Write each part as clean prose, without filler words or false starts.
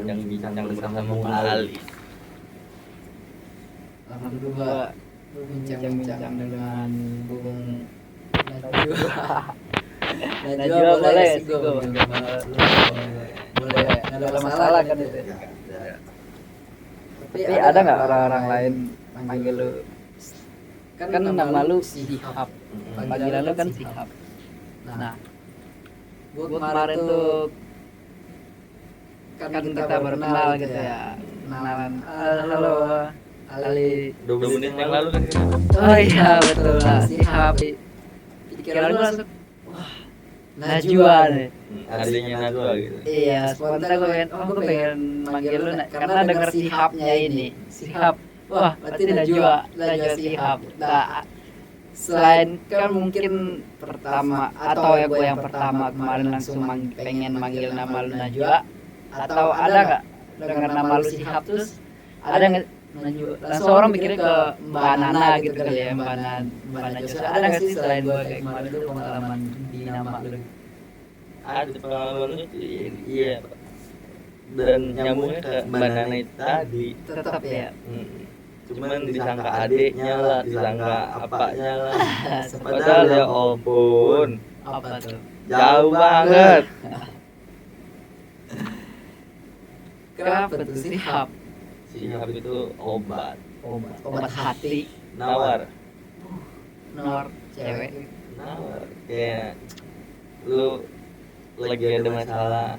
berbincang bersama Bung Ali. Alhamdulillah bincang-bincang dengan Bung Najwa. Najwa boleh sih gue boleh, nggak ada masalah kan itu. Tapi ada nggak orang-orang lain manggil lu? Kan nama lu Sihab, panggilan lu kan Sihab. Nah, gua kemarin tuh kan kita baru kenal gitu ya, kenalan. Halo Ali. 2 menit yang lalu kan. Oh iya betul lah, Sihab. Pikiran gua langsung, wah Najwa nih. Adanya Najwa gitu. Iya, spontan gue pengen manggil lu karena denger Sihabnya ini. Sihab. Wah, berarti Najwa Sihab. Nah, selain kan mungkin pertama atau ya gue yang pertama kemarin langsung pengen manggil nama lu Najwa, atau ada nggak dengar nama lu Sihab terus ada nggak Najwa? Langsung orang mikirnya ke Mbak Nana gitu kali ya, Mbak Najwa. Ada nggak sih selain gue kayak kemarin tuh pengalaman di nama lu? Ada pengalaman itu, iya. Dan nyambungnya ke Mbak Nana itu tadi. Tetap ya. Cuman disangka adiknya lah, disangka apanya lah. Padahal ya ampun, Apa tuh? jauh banget. Kenapa tuh Sihab? Sihab itu obat, Obat hati, nawar, cewek. nawar. Kayak lu lagi ada masalah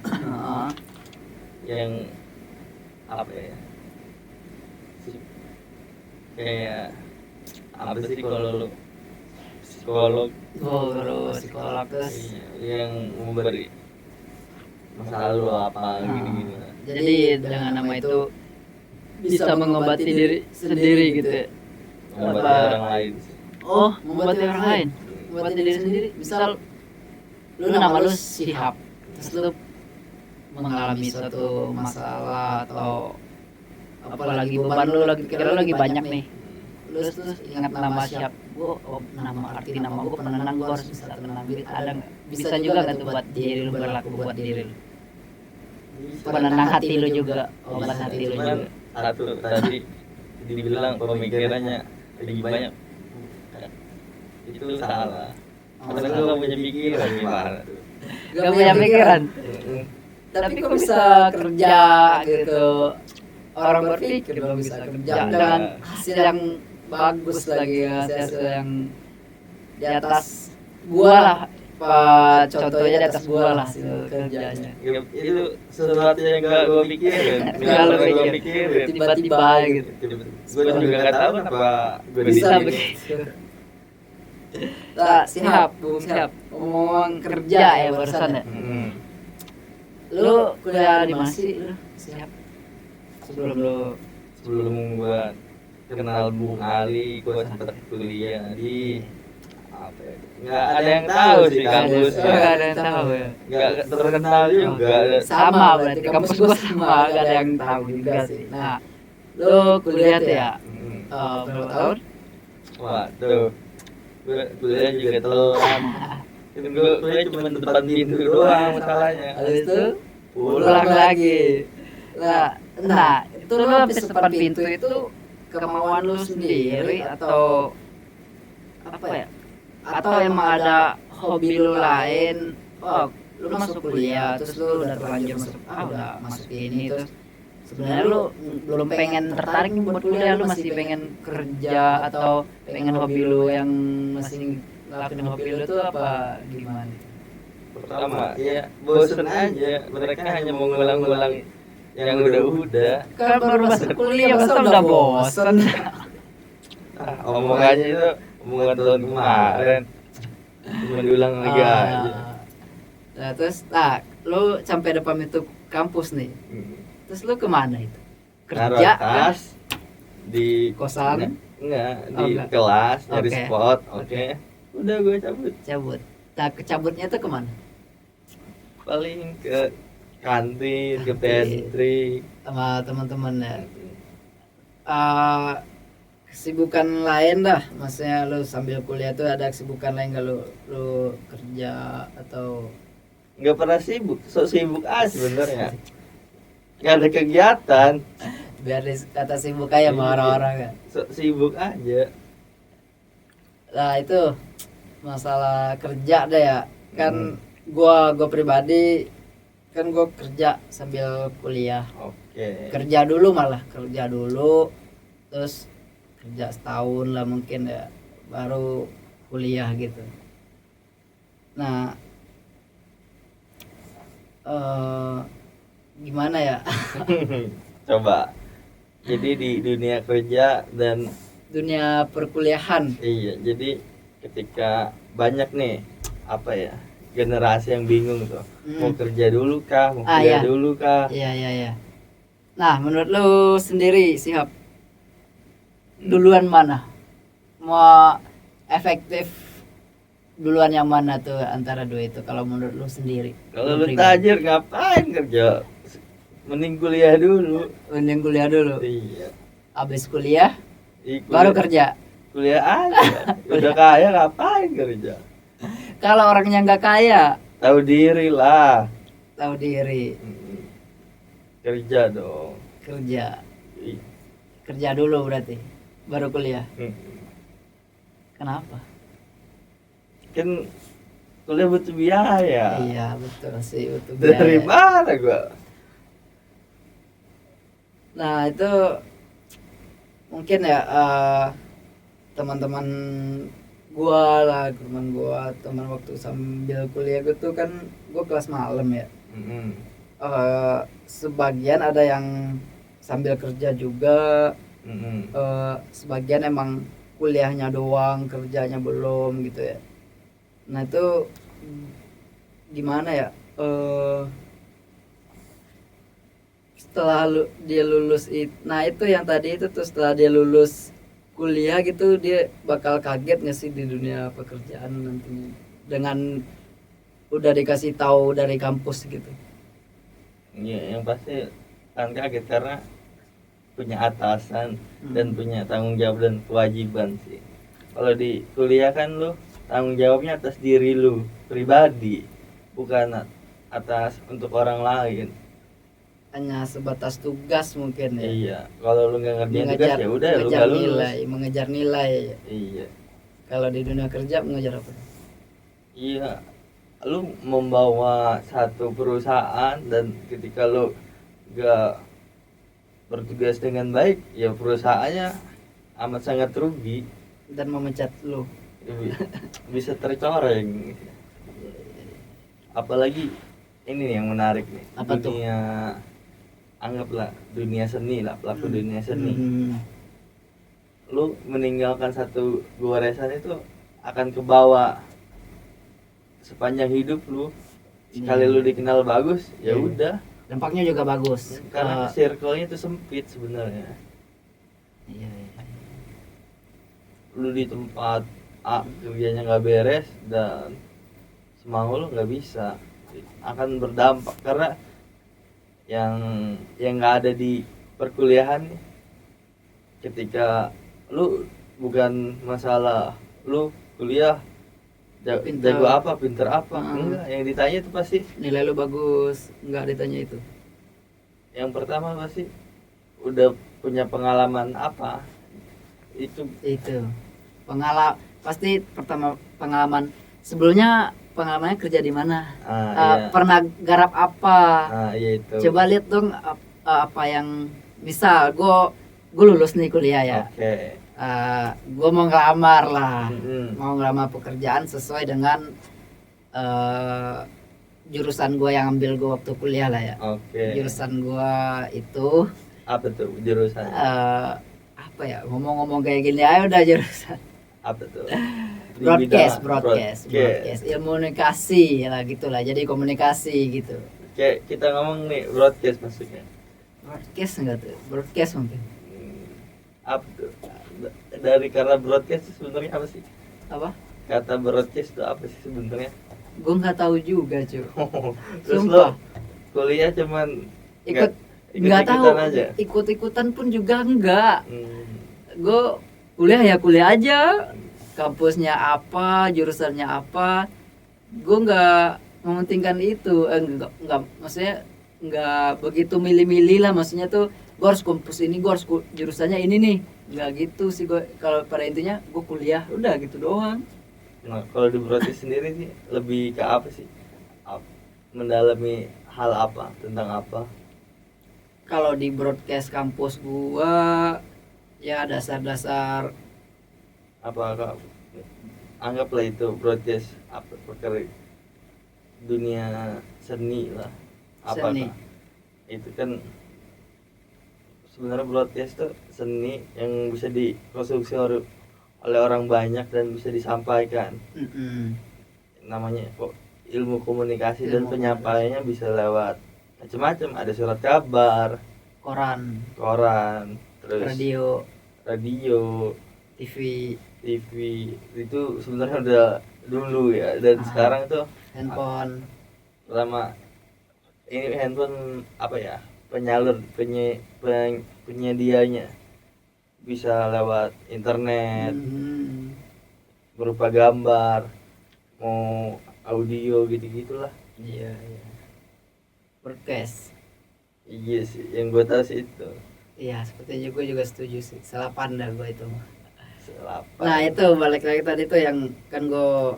yang apa ya? Kayak apa sih kalau lu psikolog Terus yang memberi masalah lu apa gini-gini. jadi dengan nama itu bisa mengobati diri sendiri gitu ya. Mengobati orang lain. Oh, mengobati orang lain, mengobati diri sendiri. Misal lu nama lu Sihab, terus lu mengalami suatu masalah atau apalagi beban lu lagi pikiran lu lagi banyak nih, lu terus ingat nama Sihab, arti nama gua penenang, gua harus bisa tenang diri. Ada nggak? Bisa juga nggak tuh buat diri lu, berlaku buat diri lu, penenang hati lu juga, obat hati lu juga. Satu tadi dibilang pemikirannya lebih banyak, itu salah. Karena gue gak punya pikiran gimana tuh. Gak punya pikiran. Tapi kok bisa kerja gitu? Orang berpikir kok bisa kerja dengan hasil yang bagus lagi, hasil yang di atas gua lah. Contohnya di atas gua lah hasil kerjanya. Itu sesuatu yang gak gue pikirin. Gak lo pikirin. Tiba-tiba gitu. Gue juga gak tahu kenapa gue bisa disini. begitu. Nah, Bung Sihab, ngomong kerja ya barusan ya. Lu kuliah di mana sih lu, Sihab? Sebelum gue kenal Bung Ali, gue sempat kuliah di apa ya? Nggak ada yang tahu sih kampus. Nggak ada yang tahu ya. Nggak terkenal juga. Sama berarti kampus gua sama, nggak ada yang tahu juga sih. Nah, lu kuliah tuh ya? Berapa tahun? Waduh, gue kuliah juga telat. Gue kuliah cuma depan pintu doang masalahnya. Habis itu pulang lagi. Nah, itu lu habis depan pintu itu kemauan lu sendiri atau apa ya? Atau emang ada hobi lu lain? Oh, lu masuk kuliah, terus lu udah terlanjur udah masuk ini, terus sebenarnya lu belum pengen tertarik nih buat kuliah, lu masih pengen kerja atau pengen hobi lu yang masih ngelakuin hobi lu tuh apa gimana? Pertama, ya bosen aja. Mereka hanya mengulang-ulang yang udah. Kan baru masuk kuliah, masa udah bosen? Omongannya itu omongan tahun kemarin. Cuma diulang lagi aja. Nah, terus lu sampai depan itu kampus nih. Terus lu kemana itu? Kerja kan? Di kosan? Enggak, di kelas, nyari spot. Oke. Udah gue cabut. Nah, kecabutnya tuh kemana? Paling ke kantin, ke pantry sama teman-teman ya. Kesibukan lain dah, maksudnya lu sambil kuliah tuh ada kesibukan lain gak lu kerja atau nggak pernah sibuk, sok sibuk aja sebenarnya. nggak ada kegiatan, Biar kata sibuk aja sama Iya. orang-orang kan. Sibuk aja. Nah itu masalah kerja deh ya. Kan gua pribadi kan gua kerja sambil kuliah. Oke. Kerja dulu terus kerja setahun lah mungkin ya, baru kuliah gitu. Nah gimana ya? Coba. Jadi di dunia kerja dan Dunia perkuliahan. iya, jadi ketika banyak nih apa ya, generasi yang bingung tuh. Mau kerja dulu kah, mau kuliah Iya. dulu kah? Iya. Nah, menurut lu sendiri, Sihab, duluan mana? Mau efektif duluan yang mana tuh antara dua itu kalau menurut lu sendiri? Kalau lu tajir ngapain kerja? Mending kuliah dulu. Mending kuliah dulu. Iya. Habis kuliah Ih, baru kerja. Kuliah aja. Udah kaya ngapain kerja? Kalau orangnya nggak kaya, Tahu diri lah. tahu diri, Kerja dong. kerja. Ih, Kerja dulu berarti baru kuliah. hmm. Kenapa? Kan kuliah butuh biaya. Iya, betul sih, betul. Dari biaya. mana gua? Nah, itu mungkin ya teman-teman gua lah, teman waktu sambil kuliah gua tuh kan gua kelas malam ya. Sebagian ada yang sambil kerja juga, sebagian emang kuliahnya doang, kerjanya belum gitu ya. Nah itu gimana ya, setelah dia lulus nah itu yang tadi itu tuh, setelah dia lulus kuliah gitu dia bakal kaget nggak sih di dunia pekerjaan nantinya dengan udah dikasih tahu dari kampus gitu. Iya, yang pasti kan kaget karena punya atasan dan punya tanggung jawab dan kewajiban sih. Kalau di kuliah kan lu tanggung jawabnya atas diri lu pribadi, bukan atas untuk orang lain. Hanya sebatas tugas mungkin ya. Iya, kalau lu nggak ngerjain tugas ya udah lu nggak lulus. Mengejar nilai. Iya. Kalau di dunia kerja mengejar apa? Iya, lu membawa satu perusahaan dan ketika lu gak bertugas dengan baik, ya perusahaannya amat sangat rugi. Dan memecat lu. Bisa tercoreng. Apalagi ini nih yang menarik nih. Apa tuh? Dunia, anggaplah dunia seni lah, pelaku dunia seni. Lu meninggalkan satu goresan itu akan kebawa sepanjang hidup lu. Sekali lu dikenal bagus, ya udah. Dampaknya juga bagus. Karena circle-nya itu sempit sebenarnya. Iya. Lu di tempat A kerjanya nggak beres dan semau lu nggak bisa, akan berdampak karena yang nggak ada di perkuliahan. Ketika lu bukan masalah lu kuliah jago apa, pinter apa, enggak, yang ditanya itu pasti nilai lu bagus, nggak ditanya itu. Yang pertama pasti udah punya pengalaman apa, itu pasti pertama pengalaman sebelumnya, pengalamannya kerja di mana, iya. pernah garap apa, Iya itu. coba lihat dong apa yang misal gue lulus nih kuliah ya. Oke. Gue mau ngelamar lah, mau ngelamar pekerjaan sesuai dengan jurusan gue yang ambil gue waktu kuliah lah ya. Oke. Jurusan gue itu Apa tuh jurusan? apa ya, ngomong-ngomong kayak gini aja udah jurusan Apa tuh? broadcast, ilmu komunikasi lah gitulah, jadi komunikasi gitu. Kayak kita ngomong nih broadcast maksudnya. Broadcast enggak tuh? Broadcast mungkin. Apa tuh? Dari karena broadcast itu sebenarnya apa sih? Apa? Kata broadcast itu apa sih sebenarnya? Gue nggak tahu juga cuy. Terus Sumpah. lo kuliah cuman nggak tahu aja. ikut-ikutan pun juga enggak. Gue kuliah aja, kampusnya apa, jurusannya apa, gue nggak mementingkan itu. Enggak maksudnya nggak begitu milih-milih lah, maksudnya tuh gue harus kampus ini, gue harus jurusannya ini nih, nggak gitu sih gue. Kalau pada intinya gue kuliah udah gitu doang. Nah, kalau di broadcast sendiri sih lebih ke apa sih? Mendalami hal apa, tentang apa? Kalau di broadcast kampus gua ya dasar-dasar Apakah anggaplah itu broadcast apa dunia seni lah, apakah seni. itu kan sebenarnya broadcast tuh seni yang bisa dikonsumsi oleh orang banyak dan bisa disampaikan. Mm-mm. Namanya kok ilmu komunikasi dan Ilmu penyampaiannya bisa lewat macam-macam, ada surat kabar, koran, terus radio, radio, TV, TV. Itu sebenarnya udah dulu ya, dan sekarang tuh handphone. pertama ini handphone apa ya, penyedianya bisa lewat internet, Mhm. berupa gambar, mau audio gitu-gitulah. Iya, iya. Broadcast. Iya sih, yang gue tahu sih itu. Iya, sepertinya gue juga setuju sih. Salah pandang gue itu. Selapan. Nah, itu balik lagi tadi tuh yang kan gue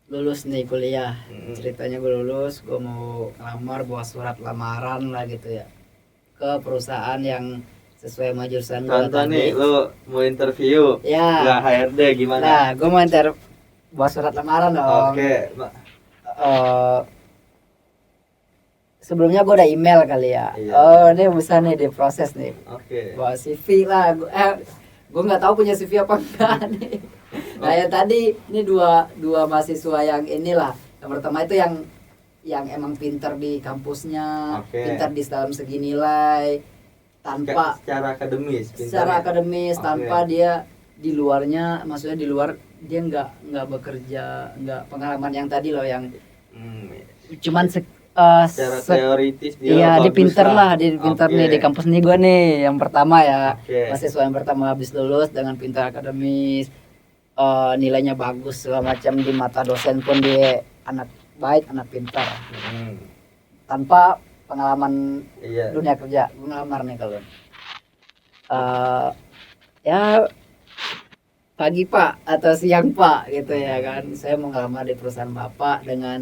lulus nih kuliah. Ceritanya gue lulus, gue mau ngelamar, bawa surat lamaran lah gitu ya, ke perusahaan yang sesuai sama jurusan gue Contoh tadi. nih, lu mau interview, Ya. nggak HRD gimana? Nah, gue mau bawa surat lamaran dong. Oke, Eh, sebelumnya gue udah email kali ya. Iya. Oh, ini bisa nih diproses nih. oke. Bawa CV lah. Gue nggak tahu punya CV apa enggak nih. Nah, yang tadi ini dua mahasiswa yang inilah. Yang pertama itu yang emang pintar di kampusnya, Oke. pintar di dalam segi nilai, tanpa Secara akademis, secara pintarnya. akademis, Oke. tanpa dia di luarnya, maksudnya di luar dia nggak bekerja, nggak pengalaman yang tadi loh, yang cuman Secara teoritis dia iya, di bagus pinter lah, di pinter Oke. nih di kampus nih gue nih yang pertama ya. Oke. Mahasiswa yang pertama habis lulus dengan pintar akademis, nilainya bagus segala macam, di mata dosen pun dia anak baik, anak pintar, tanpa pengalaman Iya. dunia kerja. Gue ngelamar nih kalau ya pagi pak atau siang pak gitu ya kan, saya mau ngelamar di perusahaan bapak dengan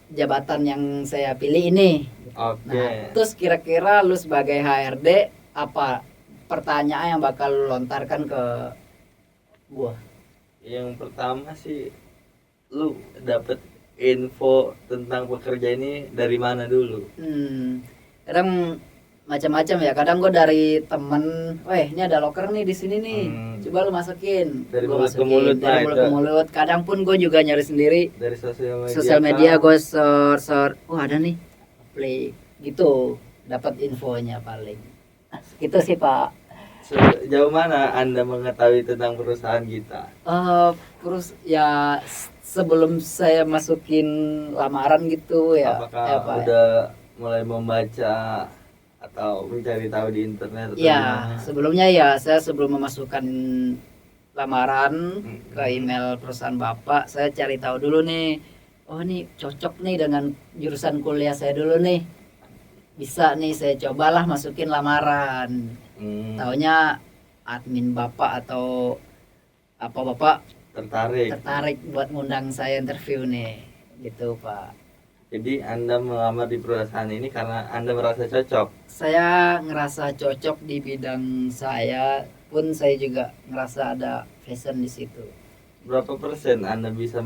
jabatan yang saya pilih ini. Oke. Nah, terus kira-kira lu sebagai HRD apa pertanyaan yang bakal lu lontarkan ke gua? Yang pertama sih, lu dapet info tentang pekerja ini dari mana dulu? Kadang macam-macam ya. Kadang gua dari temen, weh ini ada loker nih di sini nih, coba lu masukin. Dari Gua mulut ke mulut, dari nah mulut itu. ke mulut. Kadang pun gue juga nyari sendiri Dari sosial media, kah? gue search, oh ada nih play gitu, dapat infonya paling. Gitu sih pak. Sejauh mana Anda mengetahui tentang perusahaan kita? Terus ya sebelum saya masukin lamaran gitu ya. Apakah ya, Pak, udah mulai membaca atau mencari tahu di internet atau ya gimana? sebelumnya ya, saya sebelum memasukkan lamaran ke email perusahaan bapak, saya cari tahu dulu nih, oh ini cocok nih dengan jurusan kuliah saya dulu nih, bisa nih saya cobalah masukin lamaran. Taunya admin bapak atau apa bapak tertarik buat ngundang saya interview nih gitu pak. Jadi Anda melamar di perusahaan ini karena Anda merasa cocok? Saya ngerasa cocok di bidang saya, pun saya juga ngerasa ada passion di situ. Berapa persen Anda bisa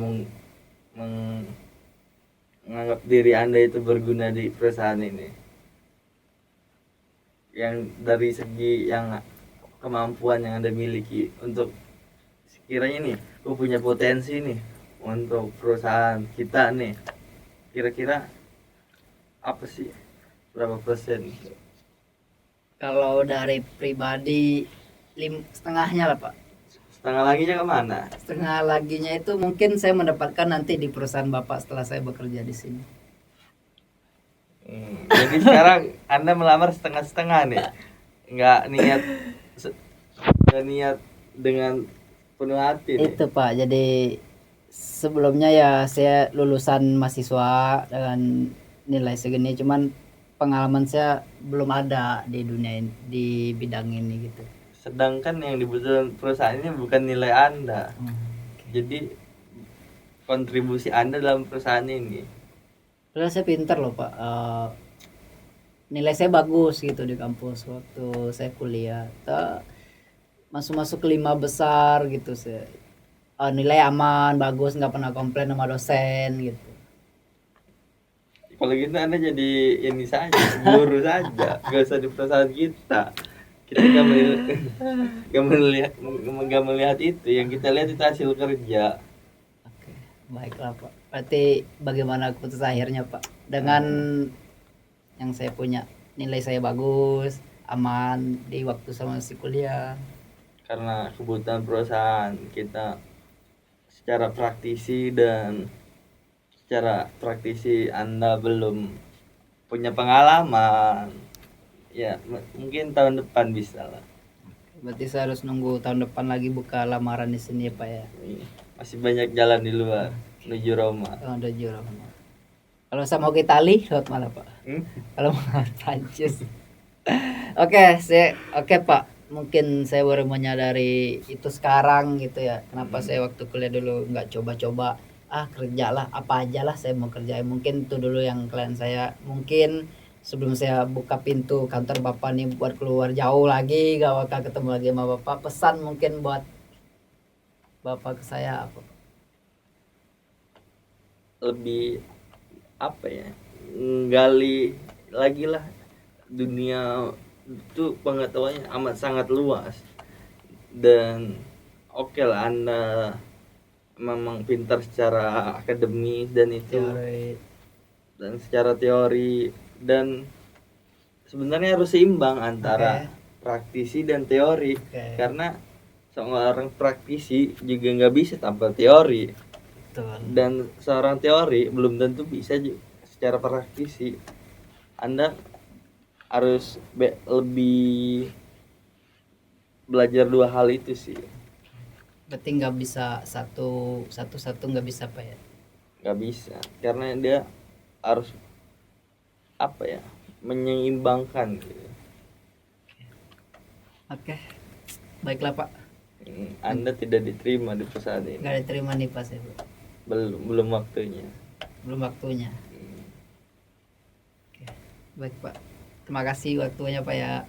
menganggap diri Anda itu berguna di perusahaan ini? Yang dari segi yang kemampuan yang Anda miliki untuk sekiranya nih, gue punya potensi nih untuk perusahaan kita nih. Kira-kira apa sih, berapa persen? Kalau dari pribadi setengahnya lah pak. Setengah laginya kemana? Setengah laginya itu mungkin saya mendapatkan nanti di perusahaan bapak setelah saya bekerja di sini. Jadi sekarang Anda melamar setengah-setengah nih, nggak niat dengan penuh hati nih. Itu pak, jadi sebelumnya ya saya lulusan mahasiswa dengan nilai segini, cuman pengalaman saya belum ada di dunia ini, di bidang ini gitu. Sedangkan yang dibutuhkan perusahaan ini bukan nilai Anda. Jadi kontribusi Anda dalam perusahaan ini. Terus saya pintar loh Pak. Nilai saya bagus gitu di kampus waktu saya kuliah. Masuk-masuk ke 5 besar gitu saya. Nilai aman, bagus, nggak pernah komplain sama dosen gitu. Kalau gitu Anda jadi ini saja, guru saja, gak usah di perusahaan kita. Kita nggak melihat itu, yang kita lihat itu hasil kerja. Oke, baiklah Pak. Berarti bagaimana keputusan akhirnya Pak? Dengan yang saya punya nilai saya bagus, aman di waktu sama masih kuliah. Karena kebutuhan perusahaan kita secara praktisi Anda belum punya pengalaman, ya mungkin tahun depan bisa lah. Berarti saya harus nunggu tahun depan lagi buka lamaran di sini ya Pak ya. Masih banyak jalan di luar menuju Roma. Ada jurang. Kalau saya mau ke Itali, lewat mana Pak? Kalau mau ke Prancis. Oke Pak. Mungkin saya baru menyadari itu sekarang gitu ya. Kenapa saya waktu kuliah dulu nggak coba-coba kerja lah apa aja lah saya mau kerjain. Mungkin itu dulu yang klien saya. Mungkin sebelum saya buka pintu kantor bapak nih buat keluar jauh lagi, gak bakal ketemu lagi sama bapak. Pesan mungkin buat bapak ke saya apa? Lebih apa ya? Gali lagi lah, dunia itu pengetahuannya amat sangat luas. Dan oke lah Anda memang pintar secara akademis dan itu Teori. dan secara teori, dan sebenarnya harus seimbang antara praktisi dan teori. Karena seorang praktisi juga nggak bisa tanpa teori. Betul. Dan seorang teori belum tentu bisa secara praktisi. Anda harus lebih belajar dua hal itu sih. Berarti nggak bisa satu nggak bisa Pak ya? Nggak bisa, karena dia harus apa ya, menyeimbangkan gitu. Oke, baiklah Pak. Anda tidak diterima di perusahaan ini. Nggak diterima nih Pak saya. Belum waktunya. Belum waktunya. Oke, baik Pak. Terima kasih waktunya Pak ya.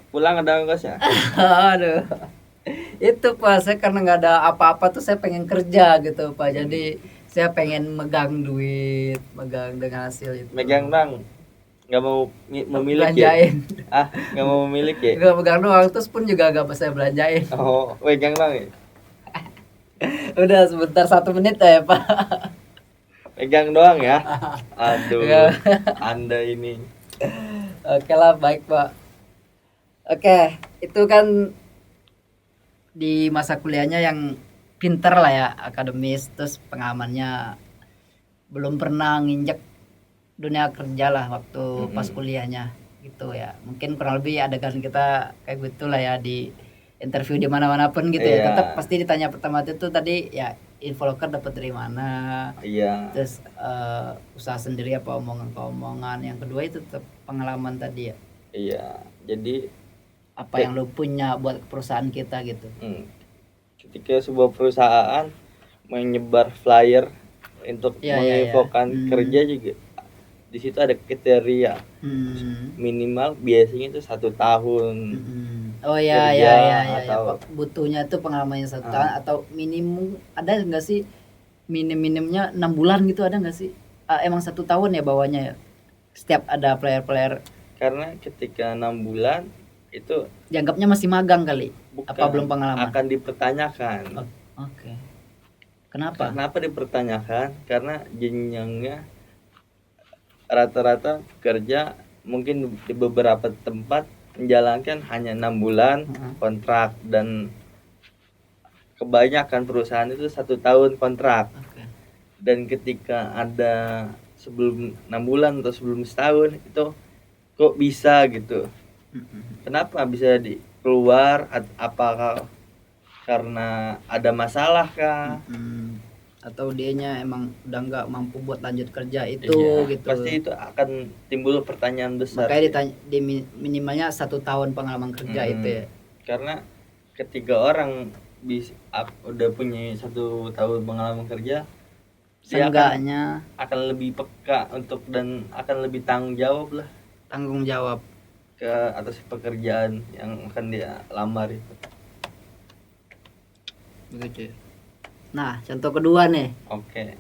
Pulang ada ongkos ya? Aduh. Itu Pak, saya karena nggak ada apa-apa tuh saya pengen kerja gitu Pak. Jadi saya pengen megang duit, megang dengan hasil itu. Megang bang, nggak mau memiliki. Belanjain. Nggak mau memiliki. Nggak megang doang, terus pun juga nggak bisa belanjain. Oh, megang bang ya? Udah sebentar 1 menit ya Pak. Pegang doang ya. Aduh, Anda ini. Oke lah, baik Pak. Oke, itu kan di masa kuliahnya yang pinter lah ya, akademis, terus pengalamannya belum pernah nginjek dunia kerja lah waktu pas kuliahnya gitu ya. Mungkin kurang lebih adegan kita kayak gitu lah ya di interview di mana-mana pun gitu ya. Tetap pasti ditanya pertama itu tadi ya info loker dapat dari mana. Iya. Terus usaha sendiri apa omongan-omongan. Yang kedua itu tetap pengalaman tadi ya. Iya. Jadi apa yang lu punya buat perusahaan kita gitu. Ketika sebuah perusahaan menyebar flyer untuk menginfokan kerja juga, di situ ada kriteria minimal biasanya itu 1 tahun. Oh ya atau butuhnya tuh pengalamannya 1 tahun atau minimum ada nggak sih minimnya 6 bulan gitu, ada nggak sih? Emang 1 tahun ya bawahnya ya setiap ada player. Karena ketika 6 bulan itu dianggapnya masih magang kali. Bukan, apa belum pengalaman akan dipertanyakan. Oke. Kenapa dipertanyakan? Karena jenjangnya rata-rata kerja mungkin di beberapa tempat menjalankan hanya 6 bulan kontrak, dan kebanyakan perusahaan itu 1 tahun kontrak. Dan ketika ada sebelum 6 bulan atau sebelum setahun itu kok bisa gitu, kenapa bisa keluar? Apakah karena ada masalah kah? atau dianya emang udah nggak mampu buat lanjut kerja itu Iya, gitu. pasti itu akan timbul pertanyaan besar Makanya sih. ditanya minimalnya 1 tahun pengalaman kerja Mm-mm. itu ya. Karena ketika orang udah punya 1 tahun pengalaman kerja, dia Seenggaknya akan lebih peka untuk dan akan lebih tanggung jawab lah tanggung jawab. ke atas pekerjaan yang akan dia lamar itu. Begitu. Nah, contoh kedua nih. Oke.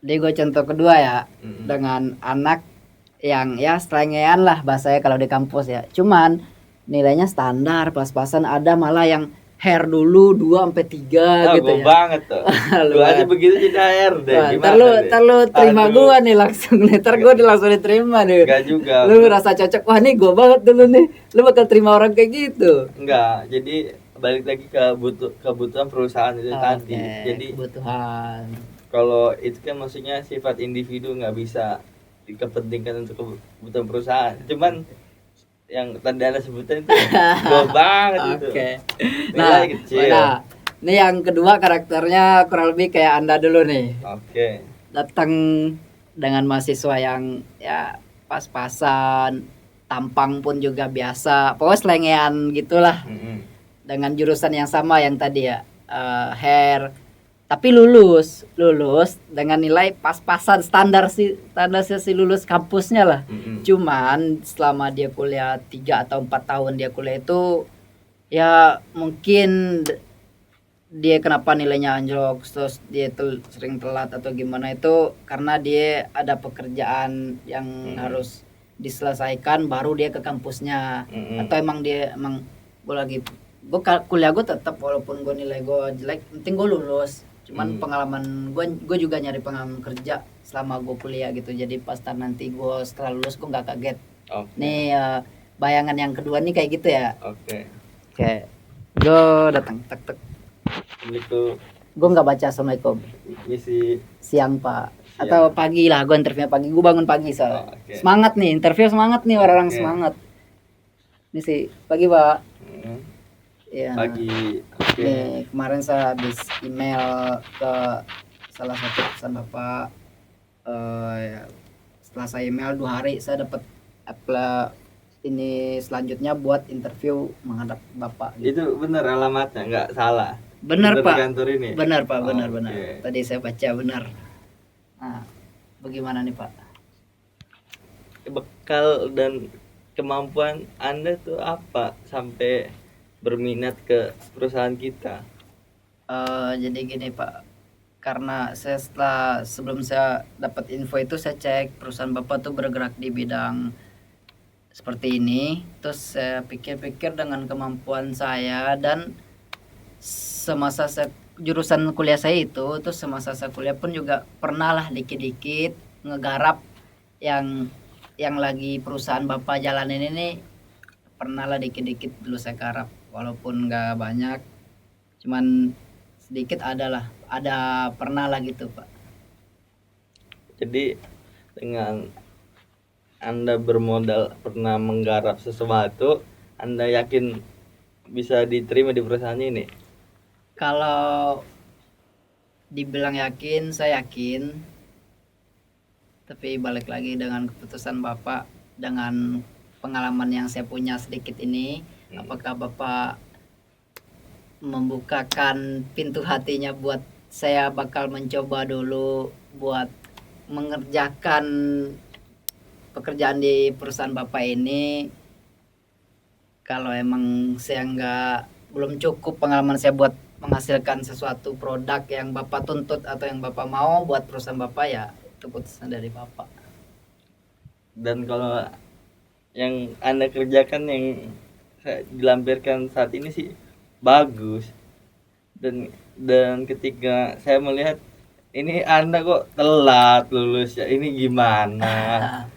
Jadi gue contoh kedua ya, Mm-mm. dengan anak yang ya selengean lah bahasanya kalau di kampus ya. Cuman nilainya standar, pas-pasan, ada malah yang hair dulu 2 sampai 3 gitu Gua ya. banget tuh. Gua aja begitu jadi HRD. Wah, Gimana deh? ntar lu terima Aduh, gua nih langsung nih. Ntar gua langsung diterima nih. enggak juga. Lu rasa cocok, wah nih gua banget dulu nih. Lu bakal terima orang kayak gitu. Enggak. Jadi balik lagi ke kebutuhan perusahaan itu tadi. Jadi kebutuhan. kalau itu kan maksudnya sifat individu nggak bisa dikepentingkan untuk kebutuhan perusahaan. Cuman yang tadi Anda sebutin itu gua banget itu. Oke. Nilai kecil. Nah, ini yang kedua karakternya kurang lebih kayak Anda dulu nih. Oke. Datang dengan mahasiswa yang ya pas-pasan, tampang pun juga biasa. Pokoknya selengean gitulah. Mm-mm. Dengan jurusan yang sama yang tadi ya, hair, tapi lulus dengan nilai pas-pasan, standar sih lulus kampusnya lah. Mm-mm. Cuman selama dia kuliah 3 atau 4 tahun dia kuliah itu ya mungkin dia kenapa nilainya anjlok, terus dia sering telat atau gimana, itu karena dia ada pekerjaan yang harus diselesaikan baru dia ke kampusnya. Atau emang gue kuliah gue tetap walaupun gue nilai gue jelek, penting gue lulus. Cuman pengalaman gue juga nyari pengalaman kerja selama gue kuliah gitu, jadi pas nanti gue setelah lulus gue nggak kaget. Oke. Nih bayangan yang kedua nih kayak gitu ya. Oke. Kayak gue datang tek Itu gue nggak baca assalamualaikum, misi siang pak Siang. atau pagi lah, gue interview pagi, gue bangun pagi soalnya. Oke. Semangat nih interview, semangat nih orang-orang Oke. semangat. Ini sih pagi pak. Mm, Ya. pagi. Oke. Nih, kemarin saya habis email ke salah satu perusahaan bapak. Ya, setelah saya email 2 hari saya dapat ini selanjutnya buat interview menghadap bapak. Itu benar alamatnya, nggak salah. Benar Benar pak. di kantor ini. Benar pak, benar. Oke. Tadi saya baca benar. Nah, bagaimana nih pak? Bekal dan kemampuan Anda tuh apa sampai berminat ke perusahaan kita? Jadi gini pak, karena saya sebelum saya dapat info itu saya cek perusahaan bapak tuh bergerak di bidang seperti ini. Terus saya pikir-pikir dengan kemampuan saya dan semasa jurusan kuliah saya itu, terus semasa saya kuliah pun juga pernah lah dikit-dikit ngegarap yang lagi perusahaan bapak jalanin ini, pernah lah dikit-dikit dulu saya garap, walaupun nggak banyak, cuman sedikit ada pernah lah gitu pak. Jadi dengan Anda bermodal pernah menggarap sesuatu, Anda yakin bisa diterima di perusahaan ini? Kalau dibilang yakin, saya yakin. Tapi balik lagi dengan keputusan Bapak, dengan pengalaman yang saya punya sedikit ini, apakah Bapak membukakan pintu hatinya buat saya bakal mencoba dulu buat mengerjakan pekerjaan di perusahaan Bapak ini. Kalau emang saya belum cukup pengalaman saya buat menghasilkan sesuatu produk yang Bapak tuntut atau yang Bapak mau buat perusahaan Bapak, ya itu keputusan dari Bapak. Dan kalau yang Anda kerjakan yang dilampirkan saat ini sih bagus, dan ketika saya melihat ini Anda kok telat lulus ya, ini gimana?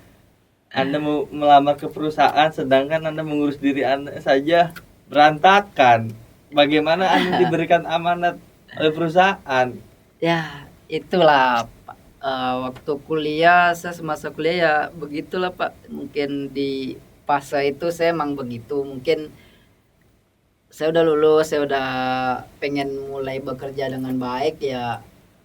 Anda mau melamar ke perusahaan sedangkan Anda mengurus diri Anda saja berantakan. Bagaimana Anda diberikan amanat oleh perusahaan? Ya itulah Pak. Waktu kuliah, saya semasa kuliah ya begitulah Pak. Mungkin di fase itu saya emang begitu. Mungkin saya udah lulus, saya udah pengen mulai bekerja dengan baik, ya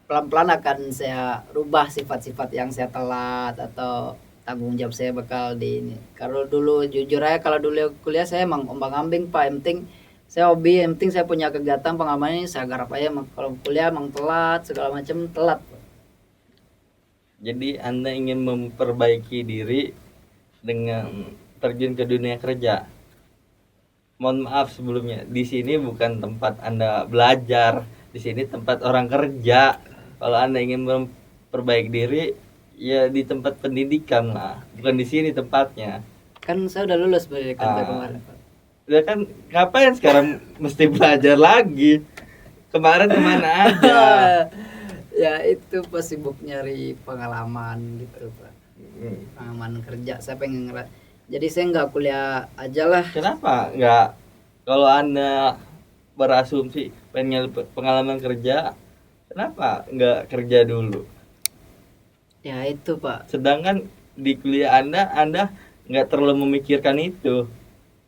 pelan-pelan akan saya rubah sifat-sifat yang saya telat atau tanggung jawab saya bakal di ini. Kalau dulu jujur aja, kalau dulu kuliah saya emang ombang-ambing Pak, yang penting saya hobi, yang penting saya punya kegiatan pengalaman ini saya garap aja. Kalau kuliah emang telat segala macam telat. Jadi Anda ingin memperbaiki diri dengan terjun ke dunia kerja. Mohon maaf sebelumnya, di sini bukan tempat Anda belajar, di sini tempat orang kerja. Kalau Anda ingin memperbaiki diri, ya di tempat pendidikan lah, bukan di sini tempatnya. Kan saya udah lulus pendidikan saya kemarin Pak. Ya kan, ngapain sekarang mesti belajar lagi? Kemarin kemana aja? Ya itu pas sibuk nyari pengalaman gitu Pak. Pengalaman kerja saya pengen jadi saya nggak kuliah aja lah. Kenapa nggak? Kalau Anda berasumsi pengen pengalaman kerja, kenapa nggak kerja dulu? Ya itu Pak. Sedangkan di kuliah Anda nggak terlalu memikirkan itu.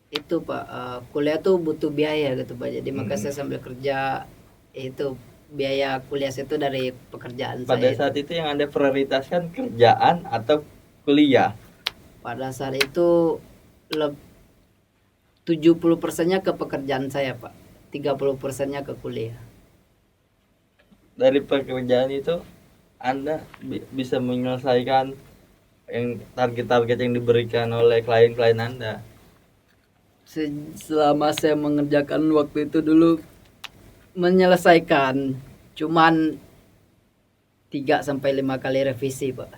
Itu Pak, kuliah tuh butuh biaya gitu Pak. Jadi makanya saya sambil kerja, itu biaya kuliah itu dari pekerjaan Pada saya. saat itu yang Anda prioritaskan kerjaan atau kuliah? Pada saat itu 70%-nya ke pekerjaan saya Pak, 30%-nya ke kuliah. Dari pekerjaan itu Anda bisa menyelesaikan yang target-target yang diberikan oleh klien-klien Anda. Selama saya mengerjakan waktu itu dulu menyelesaikan cuman 3-5 kali revisi Pak.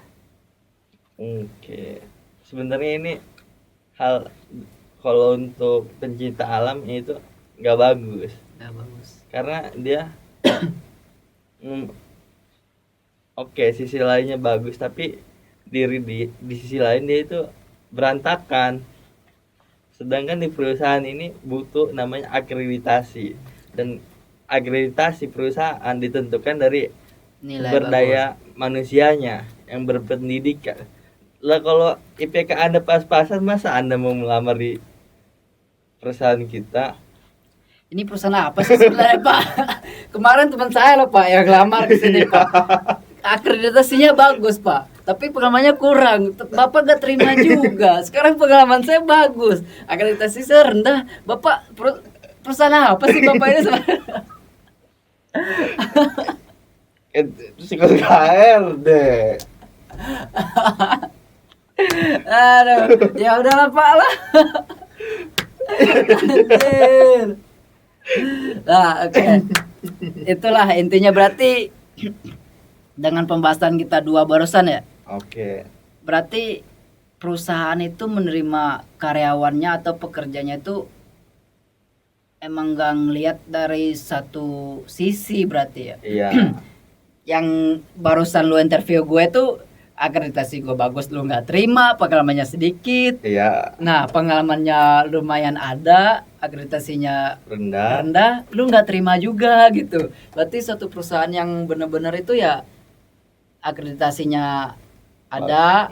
Oke. Sebenarnya ini hal, kalau untuk pencinta alam itu nggak bagus. Nggak bagus. Karena dia oke, sisi lainnya bagus, tapi di sisi lain dia itu berantakan. Sedangkan di perusahaan ini butuh namanya akreditasi, dan akreditasi perusahaan ditentukan dari Nilai sumber daya manusianya yang berpendidikan. Lah kalau IPK Anda pas-pasan, masa Anda mau melamar di perusahaan kita? Ini perusahaan apa sih sebenarnya Pak? Kemarin teman saya loh Pak yang lamar ke sini Pak. Akreditasinya bagus Pak, tapi pengalamannya kurang. Bapak gak terima juga. Sekarang pengalaman saya bagus, akreditasi saya rendah. Bapak perusahaan apa sih Bapak ini sebenarnya? Psikologi HRD. Aduh, ya udahlah Pak lah. Anjir. Nah, oke. Itulah intinya, berarti dengan pembahasan kita dua barusan ya. Oke. Berarti perusahaan itu menerima karyawannya atau pekerjanya itu emang gak ngelihat dari satu sisi berarti ya. Iya. Yang barusan lu interview gue tuh akreditasi gue bagus, lu nggak terima, pengalamannya sedikit. Iya. Nah, pengalamannya lumayan ada, akreditasinya Rendah. rendah, lu nggak terima juga gitu. Berarti satu perusahaan yang benar-benar itu ya akreditasinya ada,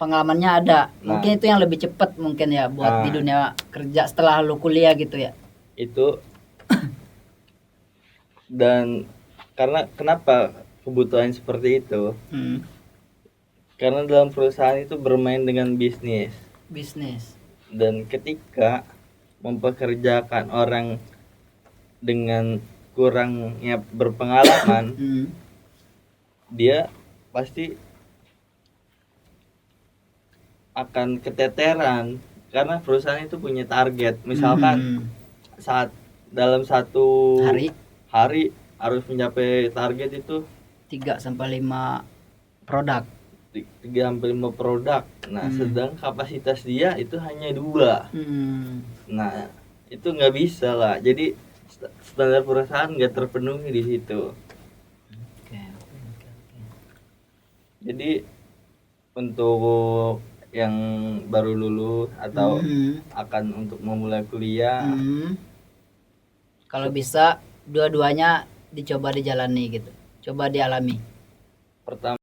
pengalamannya ada. Mungkin itu yang lebih cepat mungkin ya buat di dunia kerja setelah lu kuliah gitu ya. Itu dan karena kenapa kebutuhan seperti itu? Karena dalam perusahaan itu bermain dengan bisnis. Dan ketika mempekerjakan orang dengan kurangnya berpengalaman, dia pasti akan keteteran karena perusahaan itu punya target. Misalkan saat dalam satu hari harus mencapai target itu 3-5 produk. 3-5 produk. Nah, sedang kapasitas dia itu hanya 2. Nah, itu nggak bisa lah. Jadi standar perusahaan nggak terpenuhi di situ. Jadi untuk yang baru lulus atau akan untuk memulai kuliah, kalau bisa dua-duanya dicoba dijalani gitu, coba dialami. Pertama